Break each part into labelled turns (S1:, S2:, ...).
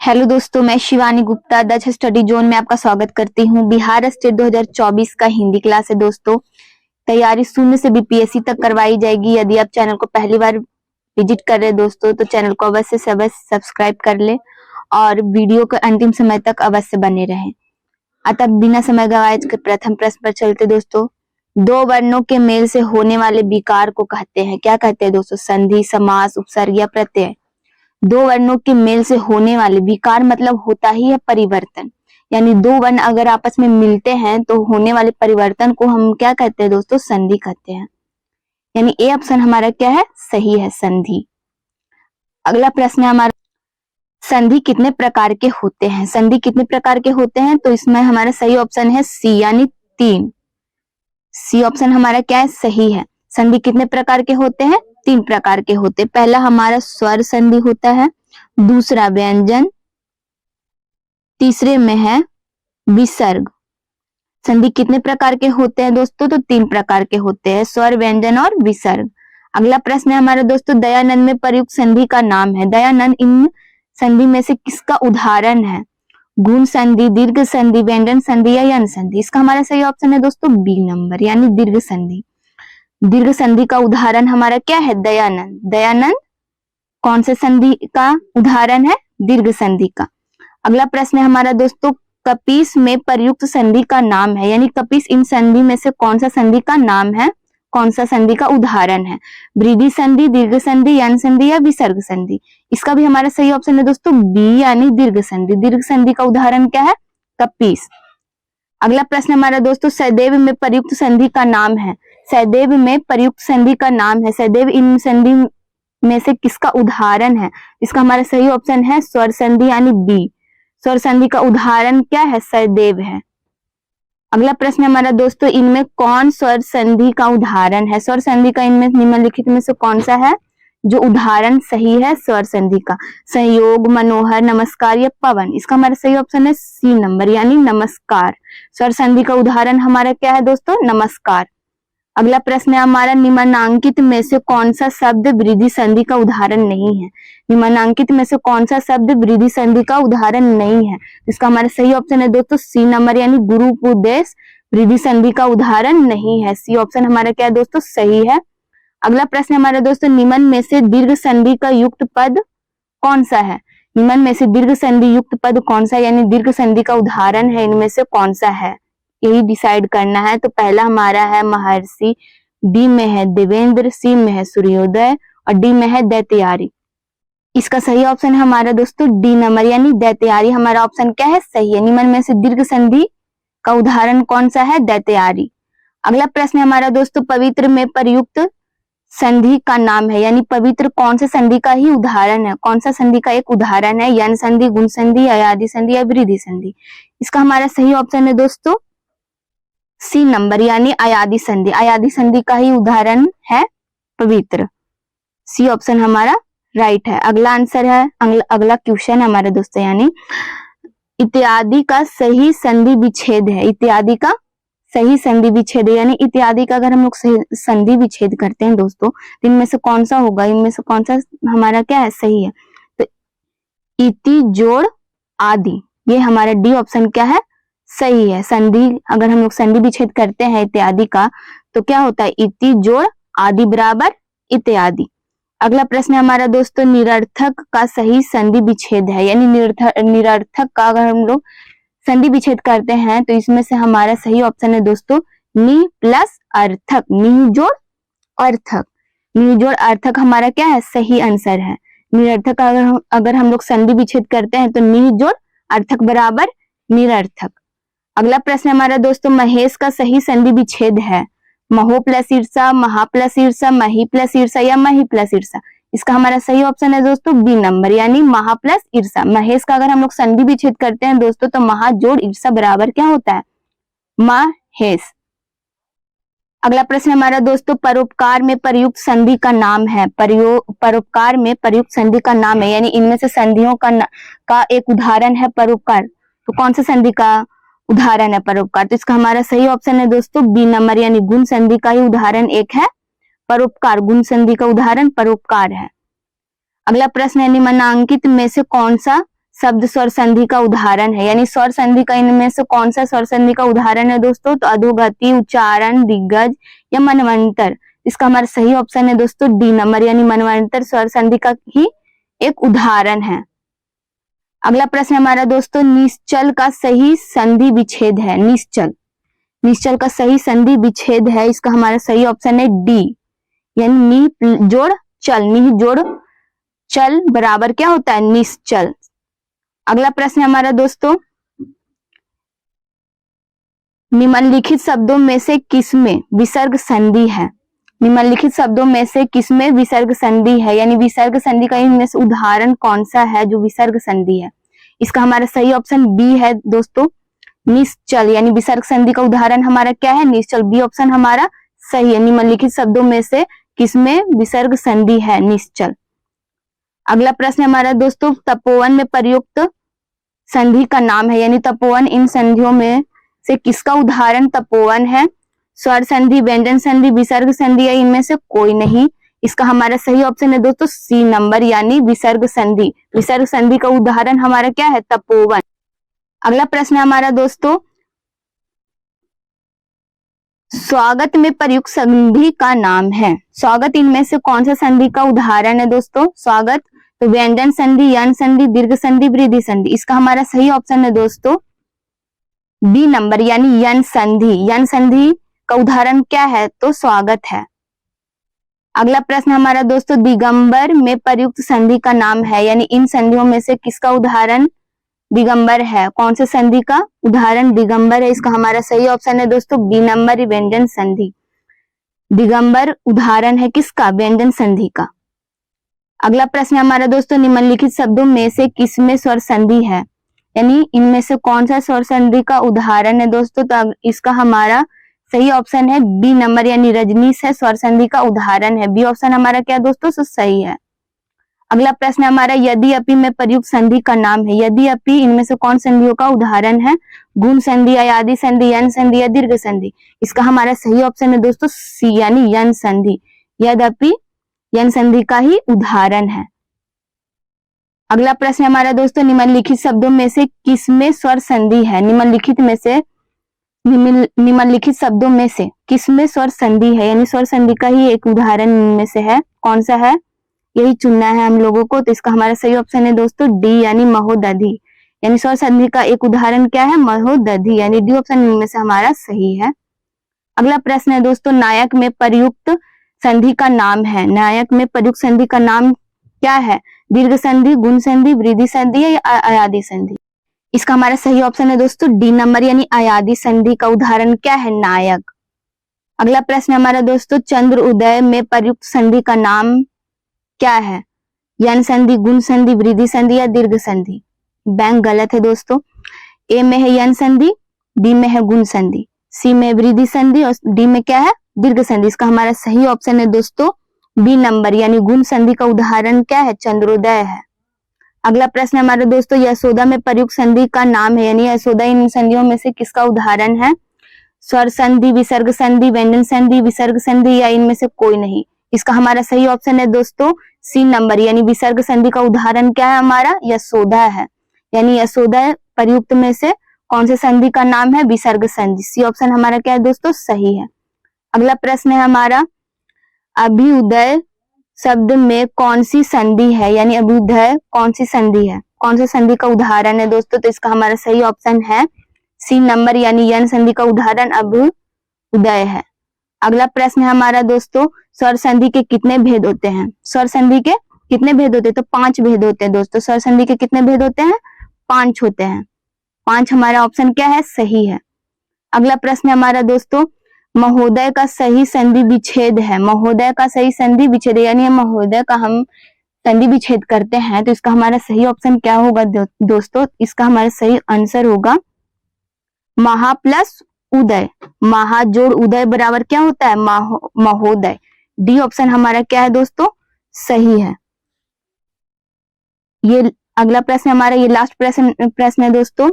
S1: Hello दोस्तों, मैं शिवानी गुप्ता दक्ष study zone में आपका स्वागत करती हूँ। बिहार स्टेट 2024 का हिंदी क्लास है दोस्तों। तैयारी शून्य से बीपीएससी तक करवाई जाएगी। यदि आप चैनल को पहली बार विजिट कर रहे हैं दोस्तों, तो चैनल को अवश्य सब्सक्राइब कर ले और वीडियो को अंतिम समय तक अवश्य बने रहें। अतः बिना समय गवाए प्रथम प्रश्न पर चलते दोस्तों। दो वर्णों के मेल से होने वाले विकार को कहते हैं, क्या कहते हैं दोस्तों? संधि, समास, उपसर्ग या प्रत्यय। दो वर्णों के मेल से होने वाले विकार मतलब होता ही है परिवर्तन, यानी दो वर्ण अगर आपस में मिलते हैं तो होने वाले परिवर्तन को हम क्या कहते हैं दोस्तों? संधि कहते हैं। यानी ए ऑप्शन हमारा क्या है? सही है, संधि। अगला प्रश्न है हमारा, संधि कितने प्रकार के होते हैं? संधि कितने प्रकार के होते हैं? तो इसमें हमारा सही ऑप्शन है सी, यानी 3। सी ऑप्शन हमारा क्या है? सही है। संधि कितने प्रकार के होते हैं? 3 प्रकार के होते हैं। पहला हमारा स्वर संधि होता है, दूसरा व्यंजन, तीसरे में है विसर्ग। संधि कितने प्रकार के होते हैं दोस्तों? तो 3 प्रकार के होते हैं, स्वर, व्यंजन और विसर्ग। अगला प्रश्न है हमारा दोस्तों, दयानंद में प्रयुक्त संधि का नाम है। दयानंद इन संधि में से किसका उदाहरण है? गुण संधि, दीर्घ संधि, व्यंजन संधि या यन संधि। इसका हमारा सही ऑप्शन है दोस्तों बी नंबर, यानी दीर्घ संधि। दीर्घ संधि का उदाहरण हमारा क्या है? दयानंद। दयानंद कौन से संधि का उदाहरण है? दीर्घ संधि का। अगला प्रश्न है हमारा दोस्तों, कपीस में प्रयुक्त संधि का नाम है, यानी कपीस इन संधि में से कौन सा संधि का नाम है, कौन सा संधि का उदाहरण है? वृद्धि संधि, दीर्घ संधि, यन संधि या विसर्ग संधि। इसका भी हमारा सही ऑप्शन है दोस्तों बी, यानी दीर्घ संधि। दीर्घ संधि का उदाहरण क्या है? कपीस। अगला प्रश्न हमारा दोस्तों, सहदेव में प्रयुक्त संधि का नाम है। सहदेव में प्रयुक्त संधि का नाम है। सहदेव इन संधि में से किसका उदाहरण है? इसका हमारा सही ऑप्शन है स्वर संधि, यानी बी। स्वर संधि का उदाहरण क्या है? सहदेव है। अगला प्रश्न हमारा दोस्तों, इनमें कौन स्वर संधि का उदाहरण है? स्वर संधि का इनमें निम्नलिखित में से कौन सा है जो उदाहरण सही है स्वर संधि का? संयोग, मनोहर, नमस्कार या पवन। इसका हमारा सही ऑप्शन है सी नंबर, यानी नमस्कार। स्वर संधि का उदाहरण हमारा क्या है दोस्तों? नमस्कार। अगला प्रश्न है हमारा, निम्नांकित में से कौन सा शब्द वृद्धि संधि का उदाहरण नहीं है? निम्नांकित में से कौन सा शब्द वृद्धि संधि का उदाहरण नहीं है? इसका हमारा सही ऑप्शन है दोस्तों सी नंबर, यानी गुरुपदेश वृद्धि संधि का उदाहरण नहीं है। सी ऑप्शन हमारा क्या है दोस्तों? सही है। अगला प्रश्न हमारा दोस्तों, निम्न में से दीर्घ संधि का युक्त पद कौन सा है? निम्न में से दीर्घ संधि युक्त पद कौन सा, यानी दीर्घ संधि का उदाहरण है इनमें से कौन सा है, यही डिसाइड करना है। तो पहला हमारा है महर्षि, बी में है देवेंद्र, सी में है सूर्योदय और डी में है दैत्यारी। इसका सही ऑप्शन है हमारा दोस्तों डी नंबर, यानी दैत्यारी हमारा ऑप्शन क्या है? सही है। निम्न में से दीर्घ संधि का उदाहरण कौन सा है? दैत्यारी। अगला प्रश्न हमारा दोस्तों, पवित्र में प्रयुक्त संधि का नाम है, यानी पवित्र कौन से संधि का ही उदाहरण है, कौन सा संधि का एक उदाहरण है? यन संधि, गुण संधि, अयादि संधि या वृद्धि संधि। इसका हमारा सही ऑप्शन है दोस्तों सी नंबर, यानी अयादि संधि। अयादि संधि का ही उदाहरण है पवित्र। सी ऑप्शन हमारा राइट है। अगला आंसर है, अगला क्वेश्चन है हमारे दोस्तों, यानी इत्यादि का सही संधि विच्छेद है। इत्यादि का सही संधि विच्छेद है, यानी इत्यादि का अगर हम लोग संधि विच्छेद करते हैं दोस्तों, तो इनमें से कौन सा होगा? इनमें से कौन सा हमारा क्या है? सही है। तो इति जोड़ आदि, ये हमारा डी ऑप्शन क्या है? सही है। संधि अगर हम लोग संधि विच्छेद करते हैं इत्यादि का, तो क्या होता है? इति जोड़ आदि बराबर इत्यादि। अगला प्रश्न है हमारा दोस्तों, निरर्थक का सही संधि विच्छेद है, यानी निरर्थक का अगर हम लोग संधि विच्छेद करते हैं तो इसमें से हमारा सही ऑप्शन है दोस्तों नि प्लस अर्थक, नि जोड़ अर्थक। नि जोड़ अर्थक हमारा क्या है? सही आंसर है। निरर्थक अगर हम लोग संधि विच्छेद करते हैं तो नि जोड़ अर्थक बराबर निरर्थक। अगला प्रश्न हमारा दोस्तों, महेश का सही संधि विच्छेद है। महो प्लस ईर्षा, महा प्लस ईर्षा, मही प्लस ईर्षा या मही प्लस ईर्षा। इसका हमारा सही ऑप्शन है दोस्तों बी नंबर, यानी महा प्लस ईर्षा। महेश का अगर हम लोग संधि विच्छेद करते हैं दोस्तों, तो महा जोड़ ईर्षा बराबर क्या होता है? महेश। अगला प्रश्न हमारा दोस्तों, परोपकार में प्रयुक्त संधि का नाम है। परोपकार में प्रयुक्त संधि का नाम है, यानी इनमें से संधियों का एक उदाहरण है परोपकार। तो कौन सा संधि का उदाहरण है परोपकार? तो इसका हमारा सही ऑप्शन है दोस्तों बी नंबर, यानी गुण संधि का ही उदाहरण एक है परोपकार। गुण संधि का उदाहरण परोपकार है। अगला प्रश्न है, निम्नांकित में से कौन सा शब्द स्वर संधि का उदाहरण है, यानी स्वर संधि का इनमें से कौन सा स्वर संधि का उदाहरण है दोस्तों? तो अधोगति, उच्चारण, दिग्गज या मनवंतर। इसका हमारा सही ऑप्शन है दोस्तों डी नंबर, यानी मनवंतर स्वर संधि का ही एक उदाहरण है। अगला प्रश्न हमारा दोस्तों, निश्चल का सही संधि विच्छेद है। निश्चल, निश्चल का सही संधि विच्छेद है, इसका हमारा सही ऑप्शन है डी, यानी नि जोड़ चल, नि जोड़ चल बराबर क्या होता है? निश्चल। अगला प्रश्न हमारा दोस्तों, निम्नलिखित शब्दों में से किसमें विसर्ग संधि है? निम्नलिखित शब्दों में से किसमें विसर्ग संधि है, यानी विसर्ग संधि का इनमें से उदाहरण कौन सा है जो विसर्ग संधि है? इसका हमारा सही ऑप्शन बी है दोस्तों, निश्चल, यानी विसर्ग संधि का उदाहरण हमारा क्या है? निश्चल। बी ऑप्शन हमारा सही है। निम्नलिखित शब्दों में से किसमें विसर्ग संधि है? निश्चल। अगला प्रश्न हमारा दोस्तों, तपोवन में प्रयुक्त संधि का नाम है, यानी तपोवन इन संधियों में से किसका उदाहरण तपोवन है? स्वर संधि, व्यंजन संधि, विसर्ग संधि या इनमें से कोई नहीं। इसका हमारा सही ऑप्शन है दोस्तों सी नंबर, यानी विसर्ग संधि। विसर्ग संधि का उदाहरण हमारा क्या है? तपोवन। अगला प्रश्न हमारा दोस्तों, स्वागत में प्रयुक्त संधि का नाम है। स्वागत इनमें से कौन सा संधि का उदाहरण है दोस्तों? स्वागत, तो व्यंजन संधि, यन संधि, दीर्घ संधि, वृद्धि संधि। इसका हमारा सही ऑप्शन है दोस्तों बी नंबर, यानी यन संधि। यन संधि का उदाहरण क्या है? तो स्वागत है। अगला प्रश्न हमारा दोस्तों, दिगंबर में प्रयुक्त संधि का नाम है, यानी इन संधियों में से किसका उदाहरण दिगंबर है? कौन से संधि का उदाहरण दिगंबर है? इसका हमारा सही ऑप्शन है दोस्तों बी नंबर, व्यंजन संधि। दिगंबर उदाहरण है किसका? व्यंजन संधि का। अगला प्रश्न हमारा दोस्तों, निम्नलिखित शब्दों में से किसमें स्वर संधि है, यानी इनमें से कौन सा स्वर संधि का उदाहरण है दोस्तों? तो इसका हमारा सही ऑप्शन है बी नंबर, यानी रजनीश है स्वर संधि का उदाहरण है। बी ऑप्शन हमारा क्या दोस्तों? सही है। अगला प्रश्न हमारा, यदि अपि में प्रयुक्त संधि का नाम है। यदि अपि इनमें से कौन संधियों का उदाहरण है? गुण संधि, अयादि संधि, यन संधि या दीर्घ संधि। इसका हमारा सही ऑप्शन है दोस्तों सी, यानी यन संधि। यद्यपि यन संधि का ही उदाहरण है। अगला प्रश्न हमारा दोस्तों, निम्नलिखित शब्दों में से किसमें स्वर संधि है? निम्नलिखित शब्दों में से किसमें स्वर संधि है, यानी स्वर संधि का ही एक उदाहरण इनमें से है। कौन सा है? यही चुनना है हम लोगों को। तो इसका हमारा सही ऑप्शन है दोस्तों डी, यानी महोदधि। यानी स्वर संधि का एक उदाहरण क्या है? महोदधि, यानी डी ऑप्शन इनमें से हमारा सही है। अगला प्रश्न है दोस्तों, नायक में प्रयुक्त संधि का नाम है। नायक में प्रयुक्त संधि का नाम क्या है? दीर्घ संधि, गुण संधि, वृद्धि संधि या अयादि संधि। इसका हमारा सही ऑप्शन है दोस्तों डी नंबर, यानी अयादि संधि का उदाहरण क्या है? नायक। अगला प्रश्न हमारा दोस्तों, चंद्र उदय में प्रयुक्त संधि का नाम क्या है? यन संधि, गुण संधि, वृद्धि संधि या दीर्घ संधि। बैंक गलत है दोस्तों। ए में है यन संधि, बी में है गुण संधि, सी में वृद्धि संधि और डी में क्या है? दीर्घ संधि। इसका हमारा सही ऑप्शन है दोस्तों बी नंबर, यानी गुण संधि का उदाहरण क्या है? चंद्रोदय है। अगला प्रश्न हमारा दोस्तों, यशोदा में प्रयुक्त संधि का नाम है, यानी यशोदा इन संधियों में से किसका उदाहरण है? स्वर संधि, विसर्ग संधि, व्यंजन संधि, विसर्ग संधि या इनमें से कोई नहीं। इसका हमारा सही ऑप्शन है दोस्तों सी नंबर, यानी विसर्ग संधि का उदाहरण क्या है हमारा? यशोदा है। यानी यशोदा प्रयुक्त में से कौन से संधि का नाम है? विसर्ग संधि। सी ऑप्शन हमारा क्या है दोस्तों? सही है। अगला प्रश्न है हमारा, अभ्युदय शब्द में कौन सी संधि है, यानी अभ्युदय कौन सी संधि है? कौन सी संधि का उदाहरण है दोस्तों? तो इसका हमारा सही ऑप्शन है सी नंबर, यानी यन संधि का उदाहरण अभ्युदय है। अगला प्रश्न है हमारा दोस्तों, स्वर संधि के कितने भेद होते हैं? स्वर संधि के कितने भेद होते हैं? तो 5 भेद होते हैं दोस्तों। स्वर संधि के कितने भेद होते हैं? 5 होते हैं। 5 हमारा ऑप्शन क्या है? सही है। अगला प्रश्न हमारा दोस्तों, महोदय का सही संधि विच्छेद है। महोदय का सही संधि विच्छेद, यानी महोदय का हम संधि विच्छेद करते हैं, तो इसका हमारा सही ऑप्शन क्या होगा दोस्तों? इसका हमारा सही आंसर होगा महा प्लस उदय। महा जोड़ उदय बराबर क्या होता है? महोदय। डी ऑप्शन हमारा क्या है दोस्तों? सही है। ये अगला प्रश्न हमारा, ये लास्ट प्रश्न है दोस्तों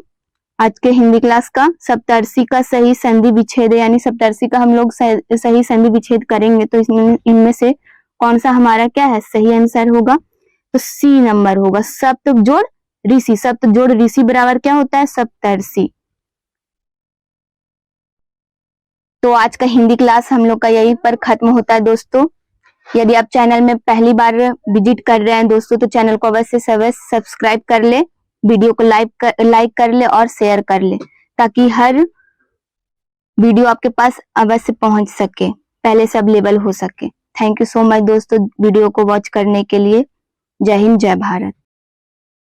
S1: आज के हिंदी क्लास का। सप्तर्षि का सही संधि विच्छेद, यानी सप्तर्षि का हम लोग सही संधि विच्छेद करेंगे, तो इनमें से कौन सा हमारा क्या है? सही आंसर होगा? तो सी नंबर होगा, सप्त जोड़ ऋषि, सप्त जोड़ ऋषि बराबर क्या होता है? सप्तर्षि। तो आज का हिंदी क्लास हम लोग का यहीं पर खत्म होता है दोस्तों। यदि आप चैनल में पहली बार विजिट कर रहे हैं दोस्तों तो चैनल को अवश्य सब्सक्राइब कर ले, वीडियो को लाइक कर ले और शेयर कर ले, ताकि हर वीडियो आपके पास अवश्य पहुंच सके, पहले से अवेलेबल हो सके। थैंक यू सो मच दोस्तों वीडियो को वॉच करने के लिए। जय हिंद, जय भारत।